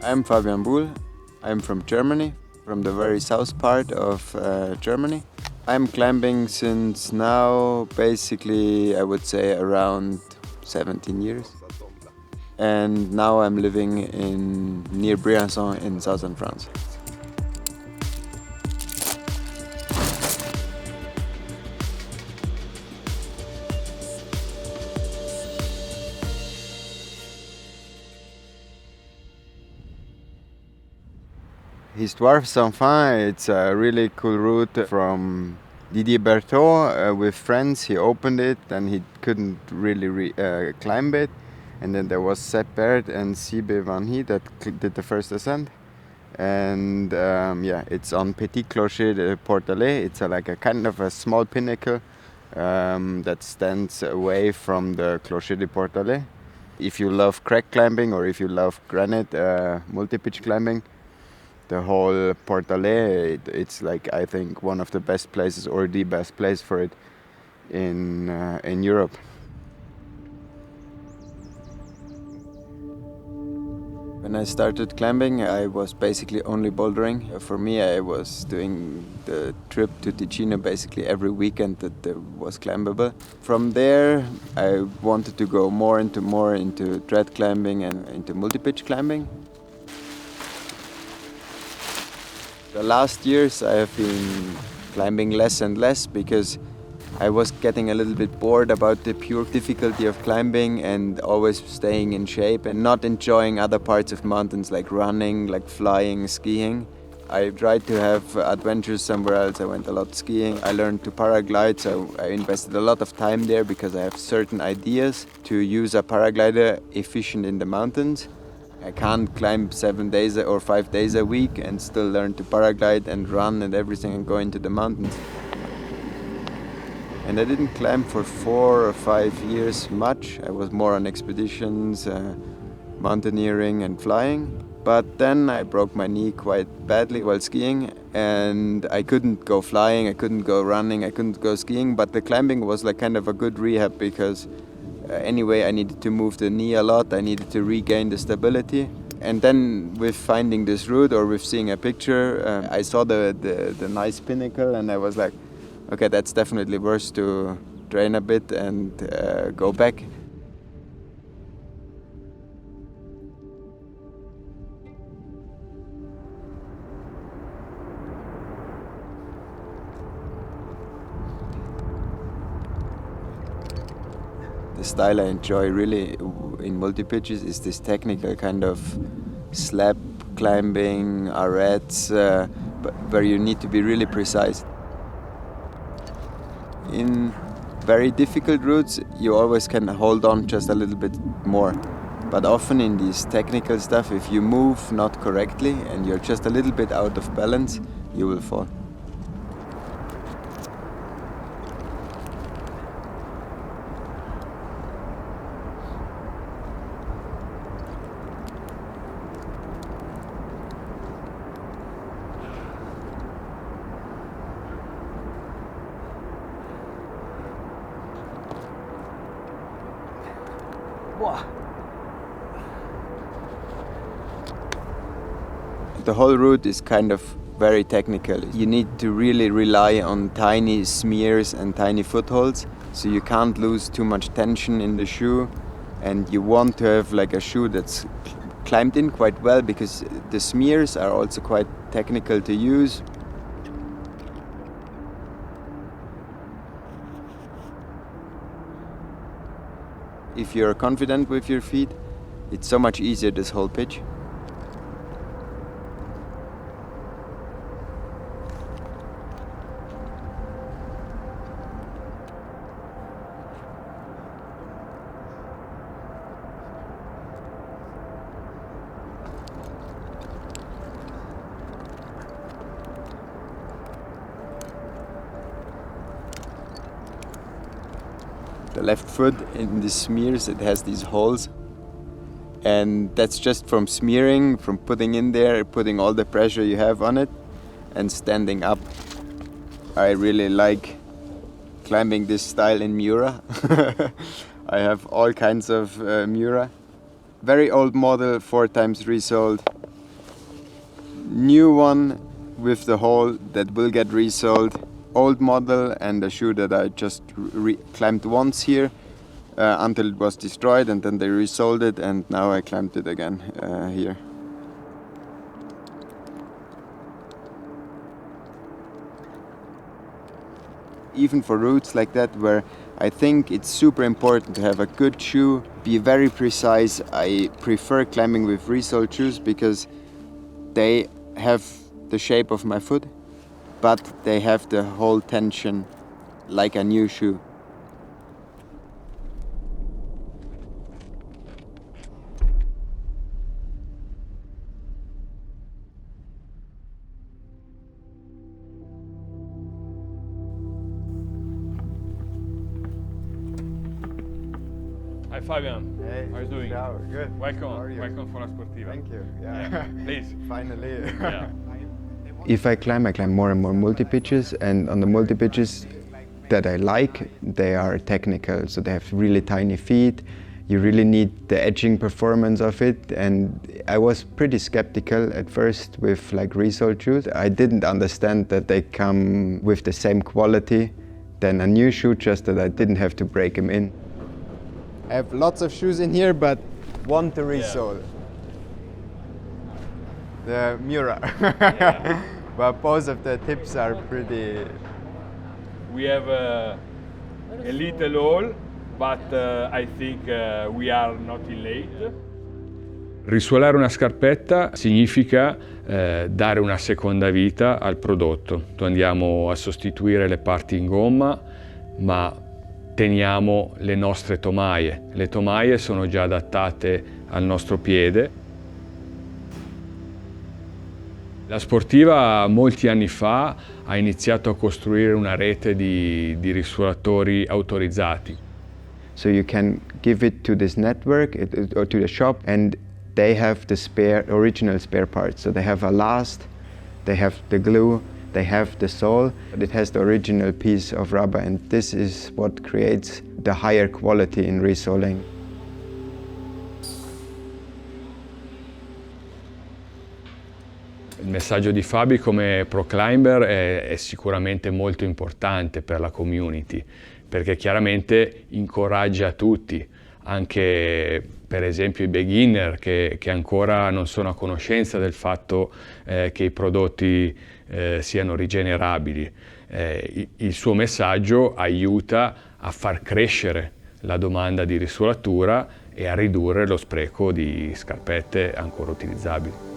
I'm Fabian Buhl. I'm from Germany, from the very south part of Germany. I'm climbing since now, basically, I would say around 17 years. And now I'm living near Briançon in southern France. Histoire Sans Fin, it's a really cool route from Didier Berthaud with friends. He opened it and he couldn't really climb it. And then there was Sepp Baird and Sibe Van He that did the first ascent. And it's on Petit, Clocher, the Portalet. It's like a kind of a small pinnacle that stands away from the Clocher de Portalet. If you love crack climbing or if you love granite multi-pitch climbing, the whole Portalet, it's like, I think, one of the best places or the best place for it in Europe. When I started climbing, I was basically only bouldering. For me, I was doing the trip to Ticino basically every weekend that was climbable. From there, I wanted to go more into trad climbing and into multi-pitch climbing. The last years I have been climbing less and less because I was getting a little bit bored about the pure difficulty of climbing and always staying in shape and not enjoying other parts of mountains like running, like flying, skiing. I tried to have adventures somewhere else. I went a lot skiing. I learned to paraglide, so I invested a lot of time there because I have certain ideas to use a paraglider efficient in the mountains. I can't climb 7 days or 5 days a week and still learn to paraglide and run and everything and go into the mountains. And I didn't climb for 4 or 5 years much. I was more on expeditions, mountaineering and flying. But then I broke my knee quite badly while skiing and I couldn't go flying, I couldn't go running, I couldn't go skiing. But the climbing was like kind of a good rehab because anyway, I needed to move the knee a lot, I needed to regain the stability. And then with finding this route or with seeing a picture, I saw the nice pinnacle and I was like, okay, that's definitely worth to train a bit and go back. The style I enjoy really in multi-pitches is this technical kind of slab climbing, arêtes, where you need to be really precise. In very difficult routes, you always can hold on just a little bit more. But often in this technical stuff, if you move not correctly and you're just a little bit out of balance, you will fall. The whole route is kind of very technical. You need to really rely on tiny smears and tiny footholds, so you can't lose too much tension in the shoe, and you want to have like a shoe that's climbed in quite well because the smears are also quite technical to use. If you're confident with your feet, it's so much easier this whole pitch. The left foot in the smears, it has these holes, and that's just from smearing, from putting in there, putting all the pressure you have on it and standing up. I really like climbing this style in Miura. I have all kinds of Miura. Very old model, 4 times resoled. new one with the hole that will get resoled, old model, and a shoe that I just climbed once here until it was destroyed, and then they resoled it, and now I climbed it again here. Even for routes like that, where I think it's super important to have a good shoe, be very precise. I prefer climbing with resoled shoes because they have the shape of my foot, but they have the whole tension like a new shoe. Hi Fabian, Hey, how are you doing? ciao, good. Welcome, How are you? welcome for Sportiva. Thank you. Yeah. Please. Finally. Yeah. If I climb more and more multi-pitches, and on the multi-pitches that I like, they are technical, so they have really tiny feet. You really need the edging performance of it, and I was pretty skeptical at first with like resole shoes. I didn't understand that they come with the same quality than a new shoe, just that I didn't have to break them in. I have lots of shoes in here, but one to resole. The Miura. Yeah. But both of the tips are pretty. We have a little hole, but I think we are not in late. Risuolare una scarpetta significa dare una seconda vita al prodotto. Andiamo a sostituire le parti in gomma, ma teniamo le nostre tomaie. Le tomaie sono già adattate al nostro piede. La Sportiva molti anni fa ha iniziato a costruire una rete di risuolatori autorizzati. So you can give it to this network or to the shop, and they have the original spare parts. So they have a last, they have the glue, they have the sole, but it has the original piece of rubber, and this is what creates the higher quality in resoling. Il messaggio di Fabi come pro climber è sicuramente molto importante per la community, perché chiaramente incoraggia tutti, anche per esempio i beginner che ancora non sono a conoscenza del fatto che i prodotti siano rigenerabili. Il suo messaggio aiuta a far crescere la domanda di risuolatura e a ridurre lo spreco di scarpette ancora utilizzabili.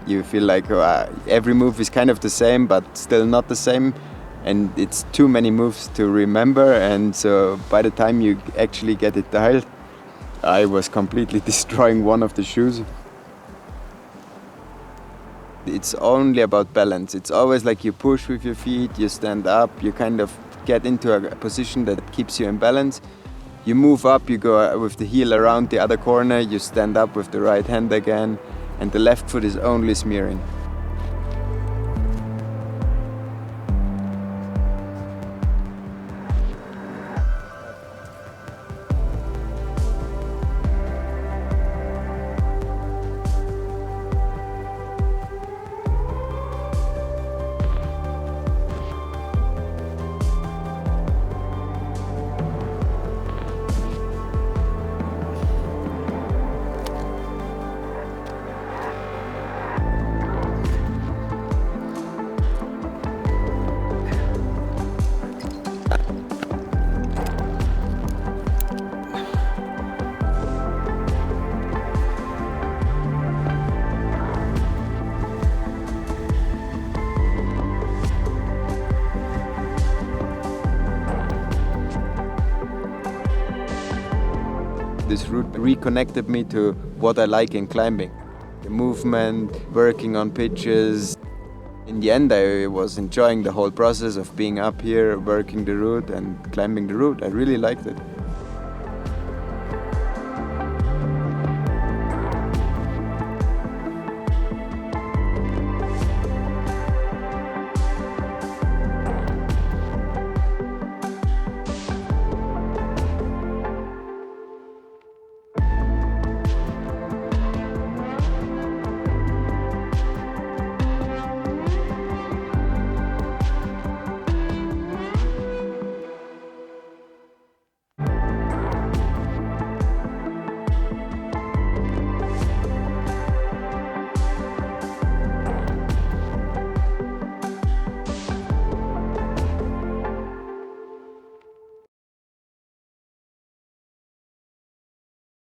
You feel like every move is kind of the same, but still not the same, and it's too many moves to remember, and so by the time you actually get it dialed, I was completely destroying one of the shoes. It's only about balance. It's always like you push with your feet, you stand up, you kind of get into a position that keeps you in balance. You move up, you go with the heel around the other corner, you stand up with the right hand again, and the left foot is only smearing. This route reconnected me to what I like in climbing. the movement, working on pitches. In the end, I was enjoying the whole process of being up here, working the route and climbing the route. I really liked it.